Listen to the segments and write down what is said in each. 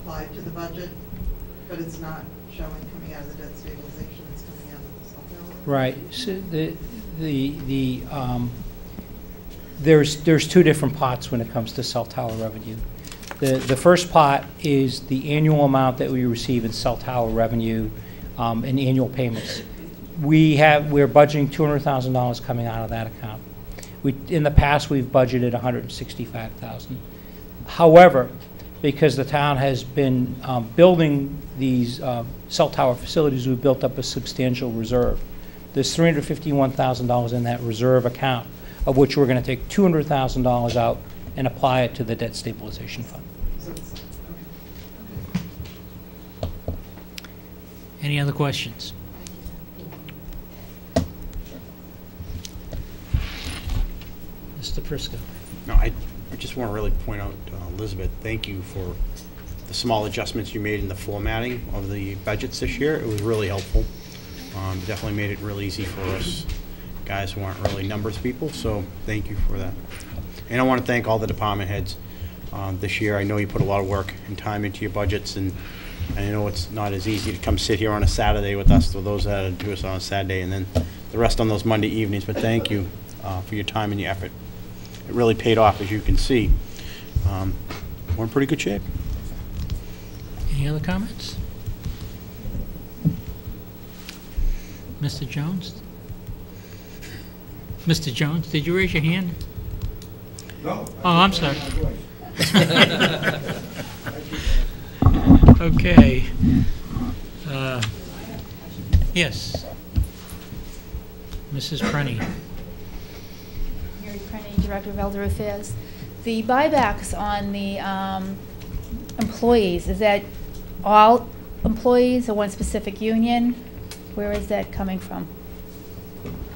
applied to the budget, but it's not showing coming out of the debt stabilization, it's coming out of the self-help. Right. So there's two different pots when it comes to cell tower revenue. The first pot is the annual amount that we receive in cell tower revenue and annual payments. We're budgeting $200,000 coming out of that account. In the past, we've budgeted $165,000. However, because the town has been building these cell tower facilities, we've built up a substantial reserve. There's $351,000 in that reserve account, of which we're going to take $200,000 out and apply it to the debt stabilization fund. Any other questions? Mr. Prisco. No, I just want to really point out, Elizabeth, thank you for the small adjustments you made in the formatting of the budgets this year. It was really helpful. Definitely made it real easy for us guys who aren't really numbers people, so thank you for that. And I want to thank all the department heads this year. I know you put a lot of work and time into your budgets, and I know it's not as easy to come sit here on a Saturday with us, for those that do us on a Saturday, and then the rest on those Monday evenings, but thank you for your time and your effort. It really paid off, as you can see. We're in pretty good shape. Any other comments? Mr. Jones? Mr. Jones, did you raise your hand? No. Oh, I'm sorry. Okay. Yes. Mrs. Prenny. Mary Prenny, Director of Elder Affairs. The buybacks on the employees, is that all employees or one specific union? Where is that coming from?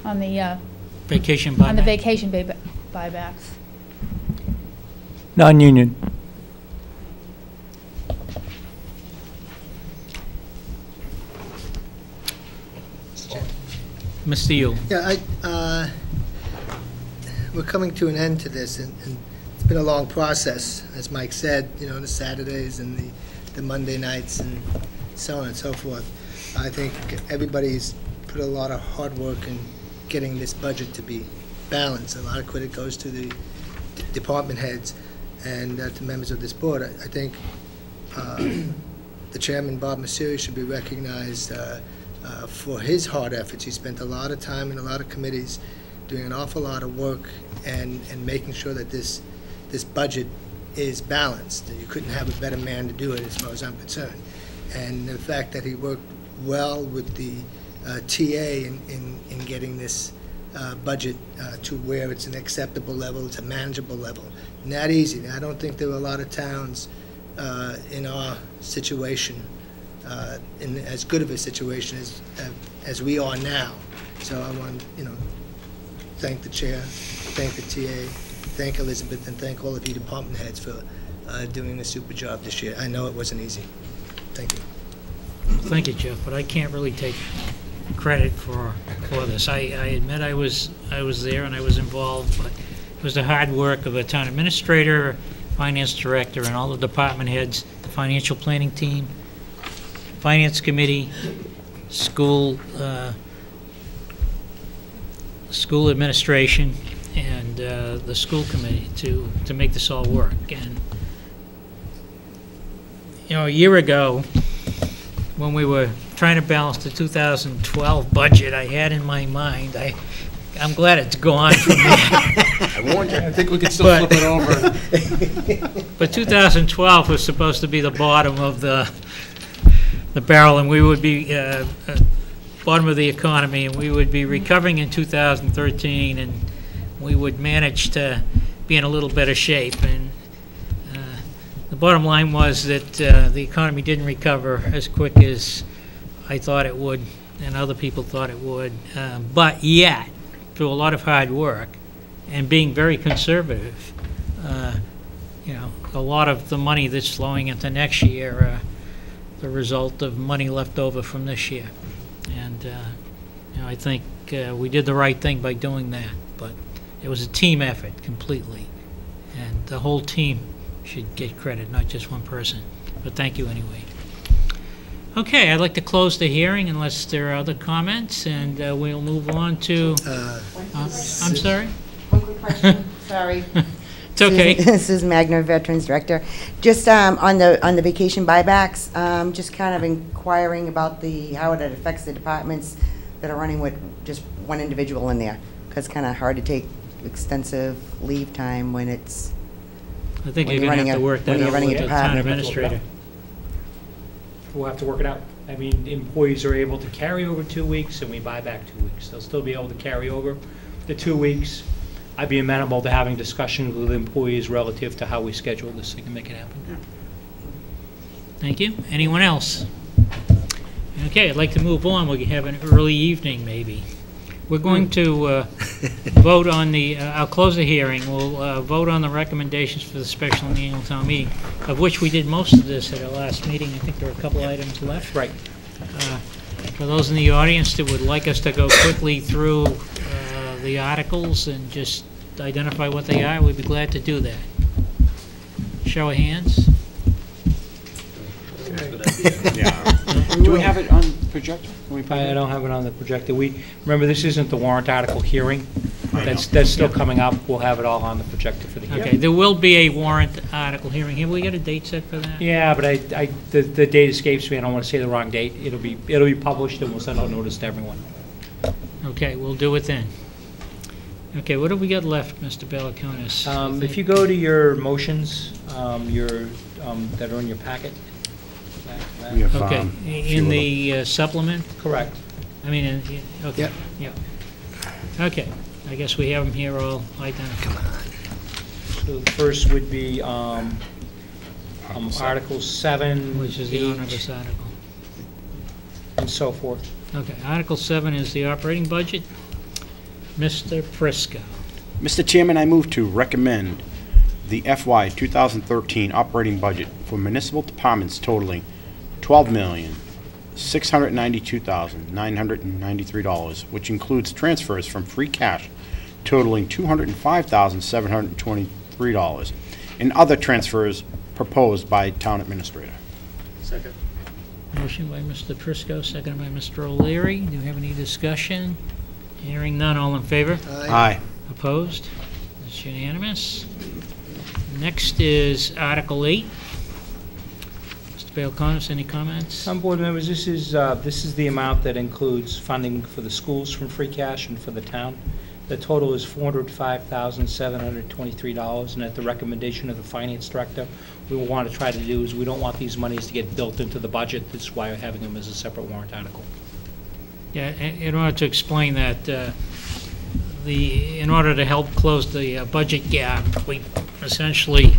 On the Vacation buyback? on the vacation buybacks. Non-union. Mr. Yule. Yeah, we're coming to an end to this, and it's been a long process, as Mike said, you know, the Saturdays and the Monday nights and so on and so forth. I think everybody's put a lot of hard work in getting this budget to be balanced. A lot of credit goes to the department heads and to members of this board. I think the chairman, Bob Messeri, should be recognized for his hard efforts. He spent a lot of time in a lot of committees doing an awful lot of work and making sure that this budget is balanced. You couldn't have a better man to do it, as far as I'm concerned. And the fact that he worked well with the TA in getting this budget to where it's an acceptable level, it's a manageable level. Not easy. I don't think there were a lot of towns in our situation, in as good of a situation as we are now. So I want to, thank the chair, thank the TA, thank Elizabeth, and thank all of you department heads for doing a super job this year. I know it wasn't easy. Thank you. Thank you, Jeff, but I can't really take credit for this. I admit I was there and I was involved, but it was the hard work of a town administrator, finance director, and all the department heads, the financial planning team, finance committee, school administration, and the school committee to make this all work. And a year ago, when we were trying to balance the 2012 budget, I had in my mind, I'm glad it's gone from there. I warned you. I think we could still flip it over. But 2012 was supposed to be the bottom of the barrel, and we would be bottom of the economy, and we would be recovering in 2013, and we would manage to be in a little better shape. And the bottom line was that the economy didn't recover as quick as I thought it would and other people thought it would. But yet, through a lot of hard work and being very conservative, a lot of the money that's flowing into next year the result of money left over from this year. And I think we did the right thing by doing that. But it was a team effort completely. And the whole team should get credit, not just one person. But thank you anyway. Okay, I'd like to close the hearing unless there are other comments, and we'll move on to, I'm sorry? One quick question, sorry. It's okay. Susan Magner, Veterans Director. Just on the vacation buybacks, just kind of inquiring about how it affects the departments that are running with just one individual in there, because it's kind of hard to take extensive leave time when it's, I think when you're you're going to have to running work when that you're out running a with the town department. administrator. We'll have to work it out. I mean, employees are able to carry over 2 weeks, and we buy back 2 weeks. They'll still be able to carry over the 2 weeks. I'd be amenable to having discussions with employees relative to how we schedule this thing and make it happen. Thank you. Anyone else? Okay, I'd like to move on. We can have an early evening, maybe. We're going to vote on I'll close the hearing. We'll vote on the recommendations for the special and annual town meeting, of which we did most of this at our last meeting. I think there are a couple items left. Right. For those in the audience that would like us to go quickly through the articles and just identify what they are, we'd be glad to do that. Show of hands. Yeah. Do we have it on projector? Can we put I it? don't have it on the projector. Remember, this isn't the warrant article hearing. I know. That's still coming up. We'll have it all on the projector for the hearing. Okay, there will be a warrant article hearing. Have we got a date set for that? Yeah, but the date escapes me. I don't want to say the wrong date. It'll be published, and we'll send out notice to everyone. Okay, we'll do it then. Okay, what have we got left, Mr. Balakonis? If you go to your motions, that are in your packet. We have, Okay, a few in of the supplement? Correct. I mean, okay. Yep. Yeah. Okay, I guess we have them here all identified. So the first would be Article 7, Which is the 8, omnibus article. and so forth. Okay, Article 7 is the operating budget. Mr. Prisco. Mr. Chairman, I move to recommend the FY 2013 operating budget for municipal departments totaling $12,692,993, which includes transfers from free cash totaling $205,723, and other transfers proposed by town administrator. Second. Motion by Mr. Prisco, seconded by Mr. O'Leary. Do you have any discussion? Hearing none, all in favor? Aye. Opposed? It's unanimous. Next is Article 8. Mr. Balakonis, any comments? Board members, this is the amount that includes funding for the schools from free cash and for the town. The total is $405,723, and at the recommendation of the finance director, we want to try to do is we don't want these monies to get built into the budget. That's why we're having them as a separate warrant article. Yeah, in order to explain that, in order to help close the budget gap, we essentially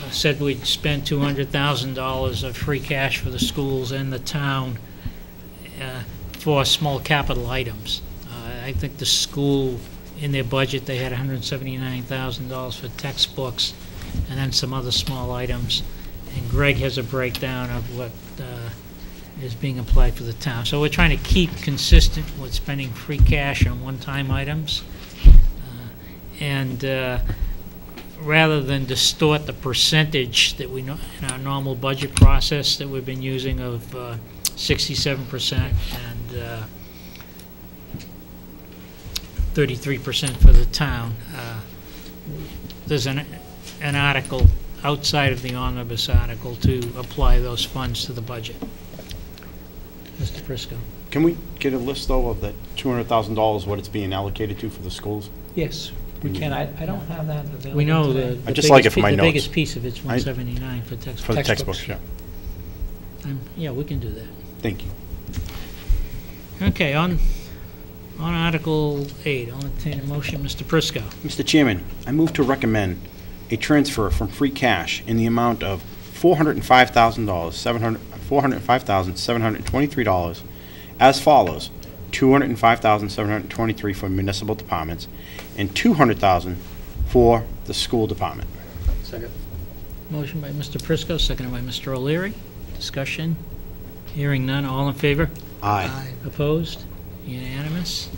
said we'd spend $200,000 of free cash for the schools and the town for small capital items. I think the school, in their budget, they had $179,000 for textbooks and then some other small items. And Greg has a breakdown of what is being applied for the town. So we're trying to keep consistent with spending free cash on one-time items. Rather than distort the percentage that we know in our normal budget process that we've been using of 67% and 33% for the town, there's an article outside of the omnibus article to apply those funds to the budget. Mr. Prisco. Can we get a list, though, of the $200,000, what it's being allocated to for the schools? Yes, we can. I don't have that available. We know today. the I'd just like it for my the notes. biggest piece of it's 179 for textbooks. For the Textbooks. textbooks, yeah. Yeah, we can do that. Thank you. Okay, on Article 8, I'll entertain a motion. Mr. Prisco. Mr. Chairman, I move to recommend a transfer from free cash in the amount of $405,723 as follows: $205,723 for municipal departments and $200,000 for the school department. Second. Motion by Mr. Prisco, seconded by Mr. O'Leary. Discussion? Hearing none, all in favor? Aye. Opposed? Unanimous.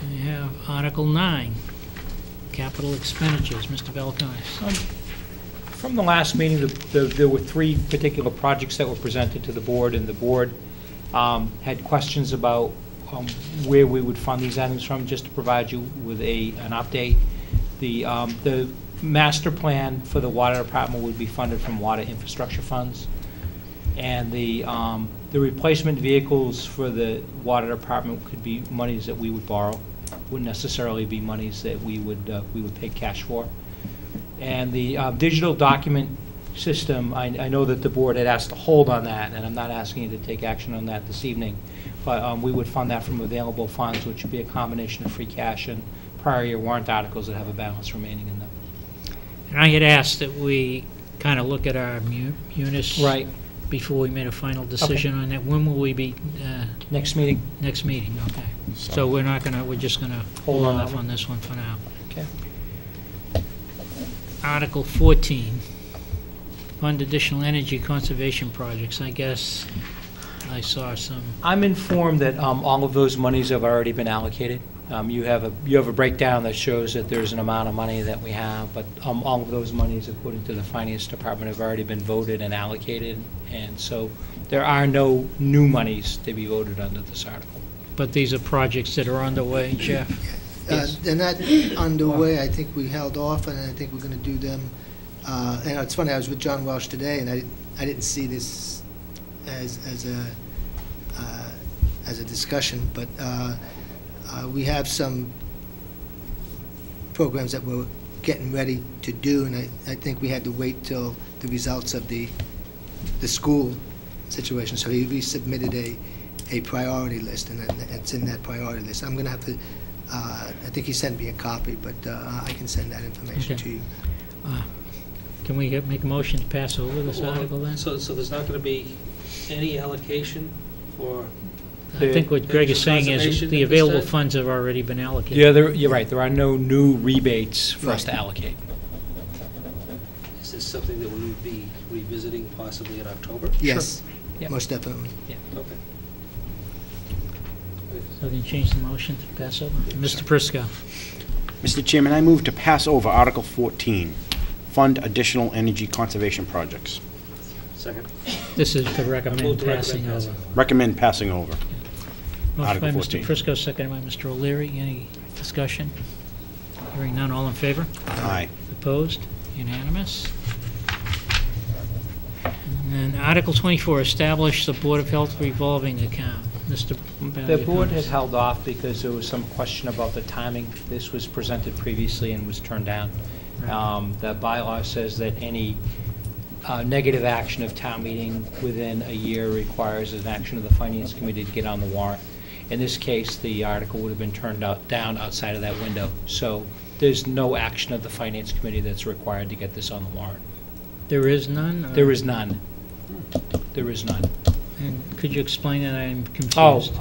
We have Article 9, capital expenditures. Mr. Balakonis. From the last meeting, there were 3 particular projects that were presented to the board, and the board had questions about where we would fund these items from, just to provide you with an update. The master plan for the water department would be funded from water infrastructure funds, and the replacement vehicles for the water department could be monies that we would borrow, wouldn't necessarily be monies that we would pay cash for. And the digital document system, I know that the board had asked to hold on that, and I'm not asking you to take action on that this evening, but we would fund that from available funds, which would be a combination of free cash and prior year warrant articles that have a balance remaining in them. And I had asked that we kind of look at our munis. Right. Before we made a final decision on that. When will we be? Next meeting. Next meeting, okay. So we're not gonna, we're just gonna hold off on this one for now. Okay. Article 14, fund additional energy conservation projects. I guess I saw some. I'm informed that all of those monies have already been allocated. You have a breakdown that shows that there's an amount of money that we have, but all of those monies, according to the Finance Department, have already been voted and allocated, and so there are no new monies to be voted under this article. But these are projects that are underway, Jeff? Yes. They're not underway. I think we held off, and I think we're going to do them. And it's funny, I was with John Welsh today, and I didn't see this as a discussion, but we have some programs that we're getting ready to do, and I think we had to wait till the results of the school situation. So we submitted a priority list, and it's in that priority list. I'm going to have to, I think he sent me a copy, but I can send that information Okay. to you. Can we make a motion to pass over this article then? So there's not going to be any allocation for... I think what Greg is saying is Conservation the at this available time? funds have already been allocated. Yeah, you're right. There are no new rebates for us to Right. allocate. Is this something that we would be revisiting possibly in October? Yes, Yeah. most definitely. Okay. So can you change the motion to pass over? Mr. Prisco. Mr. Chairman, I move to pass over Article 14, fund additional energy conservation projects. Second. This is to I recommend move to passing recommend over. passing. Recommend passing over. Motion by Article Mr. 14. Prisco, seconded by Mr. O'Leary. Any discussion? Hearing none, all in favor? Aye. Opposed? Unanimous. And then Article 24, establish the Board of Health revolving account. Mr. The board had held off because there was some question about the timing. This was presented previously and was turned down. The bylaw says that any negative action of town meeting within a year requires an action of the Finance Committee to get on the warrant. In this case, the article would have been turned down outside of that window. So there's no action of the Finance Committee that's required to get this on the warrant. There is none? or- There is none. There is none. And could you explain that? I'm confused.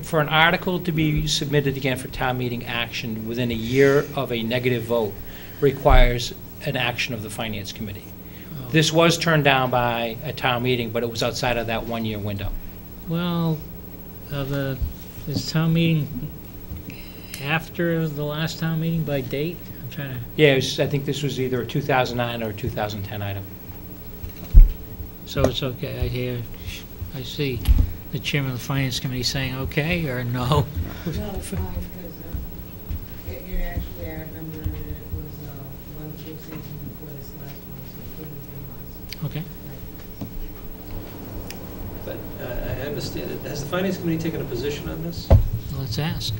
For an article to be submitted again for town meeting action within a year of a negative vote requires an action of the Finance Committee. Oh. This was turned down by a town meeting, but it was outside of that one-year window. Well, is town meeting after the last town meeting by date? I'm trying to, Yeah, I think this was either a 2009 or a 2010 item. so it's okay. I see the chairman of the finance committee saying okay or no. No, it's fine, because it actually, I remember that it was one flu season before this last one, so it couldn't have been last. Okay. But I understand, has the Finance Committee taken a position on this? Let's ask.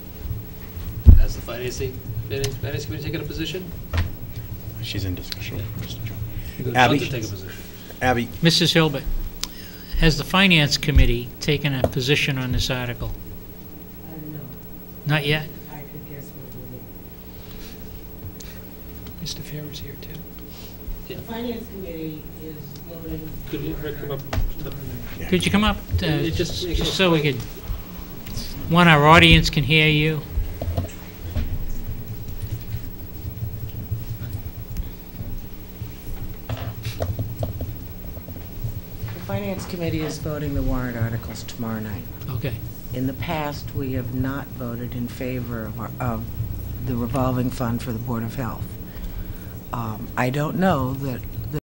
Has the Finance Committee taken a position? She's in discussion, Mr. Chairman. Would Abby? love to take a position. Abby? Mrs. Hilbert, has the finance committee taken a position on this article? I don't know, Not yet? I could guess what it would be. Mr. Fair is here, too. The finance committee is voting. Could you come up? Yeah. Could you come up, Just- just so we could, our audience can hear you? The Finance Committee is voting the warrant articles tomorrow night. Okay. In the past, we have not voted in favor of the revolving fund for the Board of Health. I don't know that